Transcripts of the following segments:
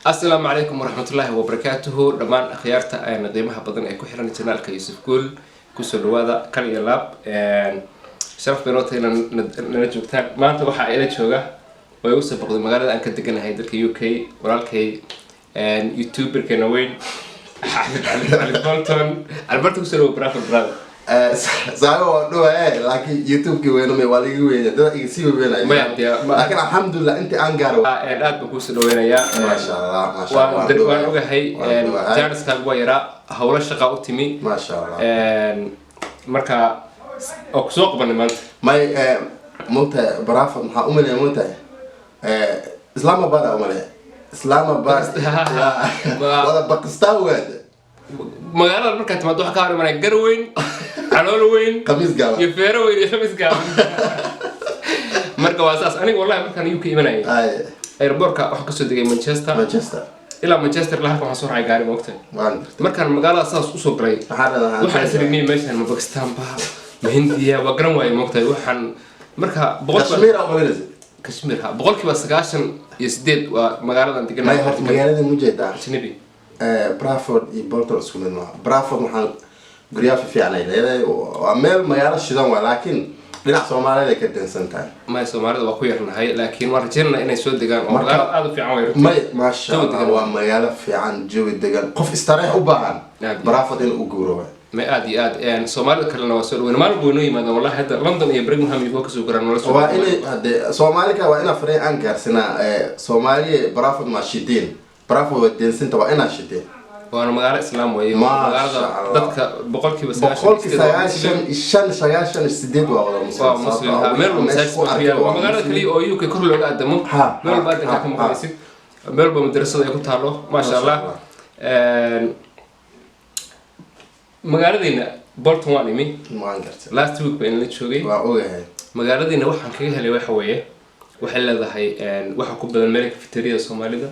السلام عليكم ورحمة الله وبركاته. دمان خيارته أنا قيمها بدن أكو حرنا جنال كيوسف كل كسر هذا كان يلعب شرف بنوتي نرجوكتان ما أنت واحد إلى شوقة ويوسف بقدر مقالة أن كنت جنا هيدا كيو كي ورالكي يوتيوبر كنوين على بولتون على بولتون كسر برافو برافو صحيح لكن يوتيوب كي وينو ميوالي وين ده يصير وين لكن الحمد لله أنت أنقروا الآن بكوس وين يا ما شاء الله ما شاء الله وأنا وجهي جالس كابويرا هولا شقة أوتيمي ما شاء الله مركا أقسوق بني ما ملتا برافو محا أمني ملتا إسلام آباد أمني إسلام آباد ولا باكستان وين magaalada markaad timaado waxa ka harimanay garweyn calool weyn qamis gaaban iyo feero weyn iyo qamis gaaban marka waa saas aniga wallahi markaan UK imanay airportka waxa ka soo degay Manchester ilaa Manchester la halkan waxa soo raacay gaari moogtay markaan magaalada saas u soo galay waxa isrignay meeshan ma Pakistan ba ma Hindiya waa garan waay moogtay waxaan marka Kashmir ha boqolkiiba 98 waa magaaladan deganaa magaalada Mujahida Ajnabi Bradford iyo Bolton isku mid maaha Bradford waxaan guryaha fiicanay leedahay waa meel magaalo shidan waa laakiin dhinac Soomaaliyeed ay ka dansan tahay ma Soomaalida waa ku yarnahay laakiin waan rajeynaa inay soo degaan oo magaalo aad u fiican way ma sha Allah waa magaalo fiican jawi degan qof istaraah u baahan Bradford in uu guuro ma aad iyo aad Soomaalida kalena waa soo dhaweyn maalin buu inoo yimaado wallahi hadda London iyo Birmingham iyo ka soo garan wala soo waa inay hadda Soomaalika waa ina fareen aan gaarsina Soomaaliya Bradford ma shideen Bravo ودينسنت وأنا شديد. وأنا مقالة إسلام ويا مقالة ضدك بقولك بس. بقولك سجاشن السديد ولا مسلم. ميرو مساجد مسيا ومقالة كلي أويو ككل لغة قدمه. ميرو بعد كم مقايسين. ميرو بمدرسة يكون تعلو ما شاء الله. مقالة دينا بولتون وانيمي. ما أنكرت. last week بين لتشوقي. مقالة دينا وحن كيه اللي وحويه. وحلا ذا هي وح كوب الملك في تريد الصومالي ده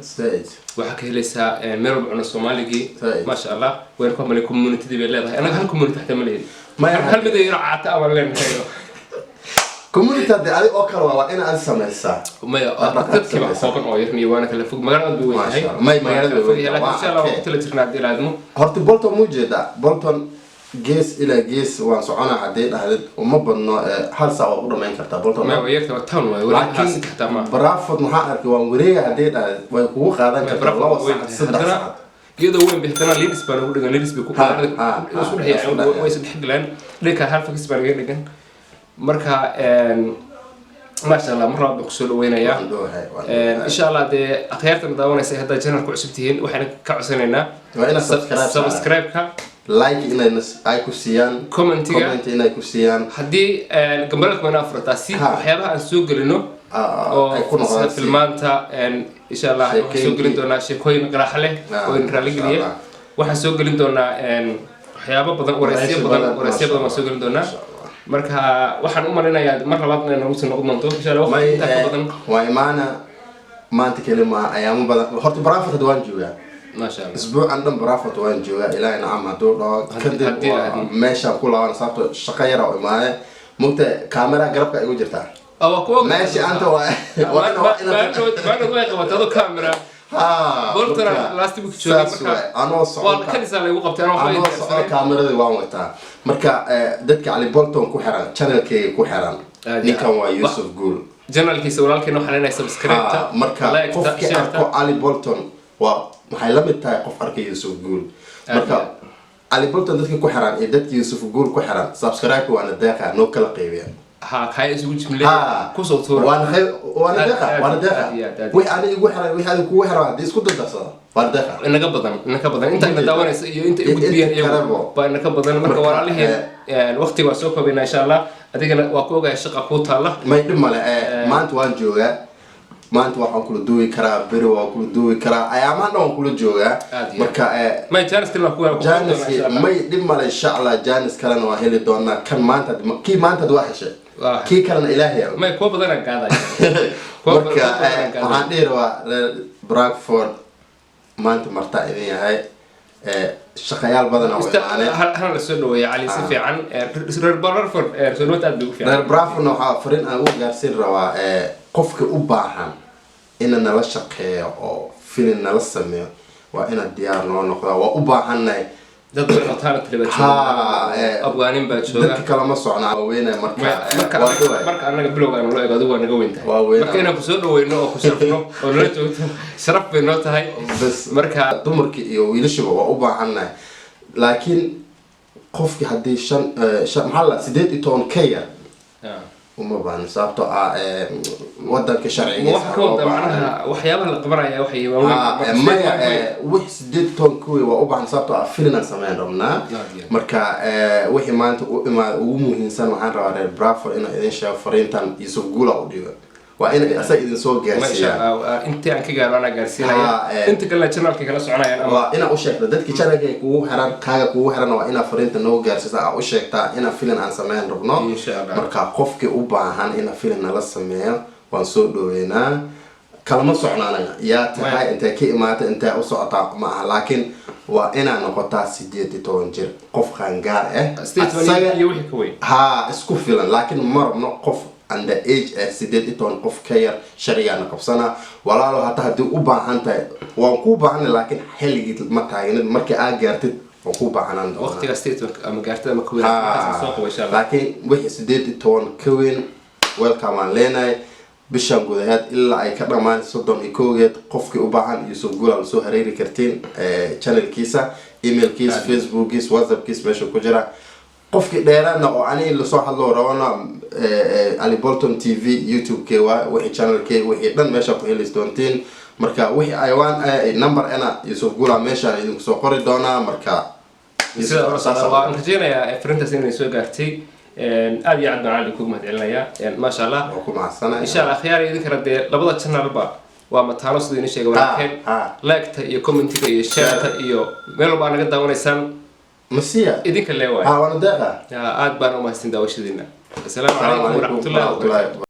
وحكي لسه مربع عن الصومالي ما شاء الله وينكم من الكوميونتي دي بالله أنا هالكوميونتي تحت مليين ما هل بدي يرعى تأمل لين هيو كوميونتي ده على أكر وأنا أنسى مسا ما أعتقد كم حقوق أو يرني وأنا كله فوق مقالة دوي هاي ما لكن إن شاء الله وقت اللي ترنا دي لازمه هرت بولتون موجودة بولتون جيس إلى جيس وانسعنا عديد هذا وما بنا هل سوا وقدر ما ينكر تبولتون ما وياك تبتون ولكن برافض محقق وانوريه عديد وهو خادم برافض كده وين بيحتنا ليدس بنقول إن ليدس بيكون مسؤول هي ويسد حق لان ليك هالفكس بنقول لكن مركها ما شاء الله مرة بقصول وينه يا إن شاء الله ده أخيرا داونا سيهدا جنر كعسبتين وحنا كعسننا سبسكرايب كا لايك إن أي كوسيان كومنت إن أي كوسيان هدي قبلك ما نفرط تاسي وحيابها نسوق لأنه في المانتا إن شاء الله نسوق لنا شيء كوي نقرأ له ونرالي قليه وحنسوق لنا وحيابها بدن ورسية بدن نسوق لنا marka waxaan u marinayaa mar labaad inaan ugu soo noqdo insha Allah waqti inta badan waa imaana maanta kelima ayaamo badan horta Bradford waan joogaa ma sha Allah isbuucan dhan Bradford waan joogaa ilaa inaan hado kadib meesha ku laaban sabto shaqo yar oo imaanay mugta kamera garabka igu jirtaa meesha anta waa ina qabato kamera بولتنا last week شوي أنا صعب والكنيسة اللي وقفت أنا وخلي كاميرا ذي وان وقتها مركا دتك على بولتون كوحران channel كي كوحران نيكا ويوسف قول channel كي سوالك إنه حالنا سبسكرايب مركا قف كي أركو على بولتون ومحيلمت تاي قف أركي يوسف قول مركا على بولتون دتك كوحران دتك يوسف قول كوحران سبسكرايب وأنا داخل نوكل قيبيا ها كاي اسمه جملة كوسو تور وانا داخل وأنا يقول حرام وهذا كوه حرام ديس كده دخل وانا داخل إنك بدن أنت داون أنت يقول بيان فإنك بدن مركب ورا عليه الوقت واسوق بينا إن شاء الله أديك وقوع الشقة قوتها الله ما يدم على ما أنت وان جوجا ما أنت واحد كله دوي كرا برو وكله دوي كرا أيام أنا كله جوجا مركا ما جانس كلنا كوه جانس ما يدم على إن شاء الله جانس كلنا وهلي دونا كان ما أنت كي ما أنت دوحشة كي كان إلهي ما يكون بدنا قاعد مركا هادير براكفورد ما أنت مرتاحين هاي شقيال بدنا هل السنو يا علي سفي عن برافورد سنوات أدوك فيها برافورد نوع فرين أقول جالسين روا قفك أباهم إننا لا شقيا أو filin nala sameeyo waa inaad diyaar noo noqdaa waa u baahannahay dad badan oo talent leh afgaanin baa jooga dadka kala ma socnaa waaweynay marka anaga bilowga aan loo eegado waa naga weyntahay marka inaan kusoo dhaweyno oo ku sharfno oo nala joogto sharaf bay noo tahay marka dumarka iyo wiilashuba waa u baahannahay laakiin qofkii haddii maxaa la 18 ka yar uma baahan sababtoo ah wadanka sharcigiisa waxyaabaha la qabanaya waxay wix 18 kuwi waa u baahan sababtoo ah filin aan sameyn rabnaa marka wixii maanta ugu muhiimsan waxaan rabaa reer Bravo inaan idin sheego fariintan Yusuf Guula u dhigo waa in asaga idin soo gaarsiiyaa inta aan ka gaaro ana gaarsiinaya inta kale channelka kala soconayaan waa ina u sheegto dadka channelka kugu xiran kaaga kugu xiran waa ina fariinta noo gaarsiisaa u sheegtaa ina filin aan sameyn rabno marka qofkii u baahan ina filin nala sameeyo waan soo dhaweynaa kalama socnaanaga yaa tahay inta ka imaata inta u socotaa ma aha laakiin waa ina noqotaa 18 jir qof qaangaar asaga iyo wixii ka weyn isku filan laakiin marno qof under age 18 qof ka yar shariicana qabsana walaalo haddii u baahan tahay waan ku baahan laakiin xilligii ma taagnid markii aad gaartid waan ku baahanaan doonaa waqtiga statement ama gaartada ama ku weyn soo qabo insha Allah laakiin wixii 18 ka weyn welcome aan leenahay bishan gudaheed ilaa ay ka dhamaan 31 qofkii u baahan Yusuf Guula soo xiriiri kartiin channelkiisa emailkiisa facebookkiisa whatsappkiisa meesha ku jira qofkii dheeraadna oo ani la soo hadlo rabana Ali Bolton TV YouTube-ka wixii channel-ka wixii dhan meesha ku heli doontiin marka wixii ayaan number ana Yusuf Guula meesha idinku soo qori doona marka waan rajeynayaa fariintaas inay soo gaartay aad iyo aad baan Ali kugu mahadcelinaya ma sha Allah ku mahadsanay insha Allah khiyaar idinka radee labada channel-ba waa mataano sidoo inay sheegay walaalkeen like-ta iyo comment-ka iyo share-ta iyo meel walba naga daawanaysaan مسيا إذيك اللي هو وانا داخل يا عاد بانو ما استنداوش ذينا السلام عليكم ورحمة الله وبركاته.